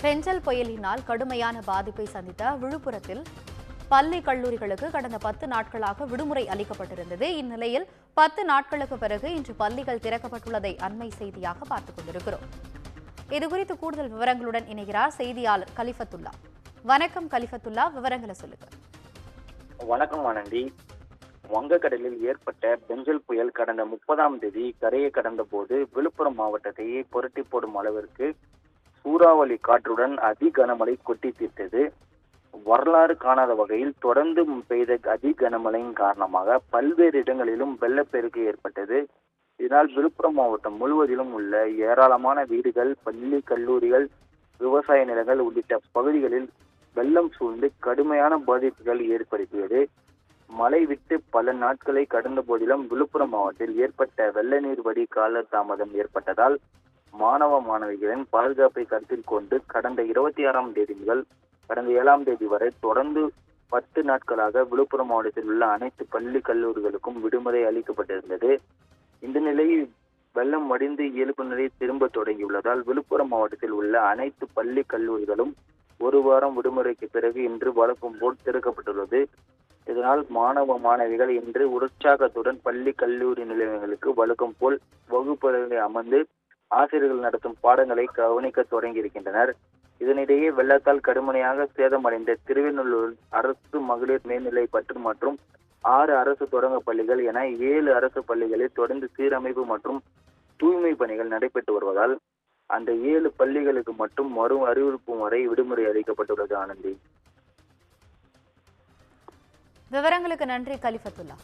பெஞ்சல் புயலினால் கடுமையான பாதிப்பை சந்தித்த விழுப்புரத்தில் பள்ளி கல்லூரிகளுக்கு கடந்த 10 நாட்களாக விடுமுறை அளிக்கப்பட்டிருந்தது. இந்நிலையில் 10 நாட்களுக்கு பிறகு இன்று பள்ளிகள் திறக்கப்பட்டுள்ளதை அண்மை செய்தியாக பார்த்துக் கொண்டிருக்கிறோம். இதுகுறித்து கூடுதல் விவரங்களுடன் இணைகிறார் செய்தியாளர் கலிஃபத்துல்லா. வணக்கம் கலிஃபத்துல்லா, விவரங்களை சொல்லுங்க. வணக்கம் ஆனந்தி. வங்கக்கடலில் ஏற்பட்ட பெஞ்சல் புயல் கடந்த 30ஆம் தேதி கரையை கடந்த போது விழுப்புரம் மாவட்டத்தையே புரட்டி போடும் அளவிற்கு சூறாவளி காற்றுடன் அதி கனமழை கொட்டி தீர்த்தது. வரலாறு காணாத வகையில் தொடர்ந்து பெய்த அதி கனமழையின் காரணமாக பல்வேறு இடங்களிலும் வெள்ளப்பெருக்கு ஏற்பட்டது. இதனால் விழுப்புரம் மாவட்டம் முழுவதிலும் உள்ள ஏராளமான வீடுகள், பள்ளி, கல்லூரிகள், விவசாய நிலங்கள் உள்ளிட்ட பகுதிகளில் வெள்ளம் சூழ்ந்து கடுமையான பாதிப்புகள் ஏற்படுத்தியது. மழை விட்டு பல நாட்களை கடந்த போதிலும் விழுப்புரம் மாவட்டத்தில் ஏற்பட்ட வெள்ள நீர் வடி கால தாமதம் ஏற்பட்டதால் மாணவ மாணவிகளின் பாதுகாப்பை கருத்தில் கொண்டு கடந்த 26ஆம் தேதி முதல் கடந்த 7ஆம் தேதி வரை தொடர்ந்து 10 நாட்களாக விழுப்புரம் மாவட்டத்தில் உள்ள அனைத்து பள்ளி கல்லூரிகளுக்கும் விடுமுறை அளிக்கப்பட்டிருந்தது. இந்த நிலையில் வெள்ளம் வடிந்து இயல்பு நிலை திரும்ப தொடங்கியுள்ளதால் விழுப்புரம் மாவட்டத்தில் உள்ள அனைத்து பள்ளி கல்லூரிகளும் ஒரு வாரம் விடுமுறைக்கு பிறகு இன்று வழக்கம் போல் திறக்கப்பட்டுள்ளது. இதனால் மாணவ மாணவிகள் இன்று உற்சாகத்துடன் பள்ளி கல்லூரி நிலையங்களுக்கு வழக்கம் போல் வகுப்புகளை அமர்ந்து ஆசிரியர்கள் நடத்தும் பாடங்களை கவனிக்க தொடங்கியிருக்கின்றனர். இதனிடையே வெள்ளத்தால் கடுமையாக சேதமடைந்த திருவெண்ணூர் அரசு மகளிர் மேல்நிலை பற்று மற்றும் 6 அரசு தொடங்க பள்ளிகள் என 7 அரசு பள்ளிகளில் தொடர்ந்து சீரமைப்பு மற்றும் தூய்மை பணிகள் நடைபெற்று வருவதால் அந்த 7 பள்ளிகளுக்கு மட்டும் மறு அறிவிப்பு வரை விடுமுறை அளிக்கப்பட்டுள்ளது. ஆனந்தி, விவரங்களுக்கு நன்றி கலிஃபத்துல்லா.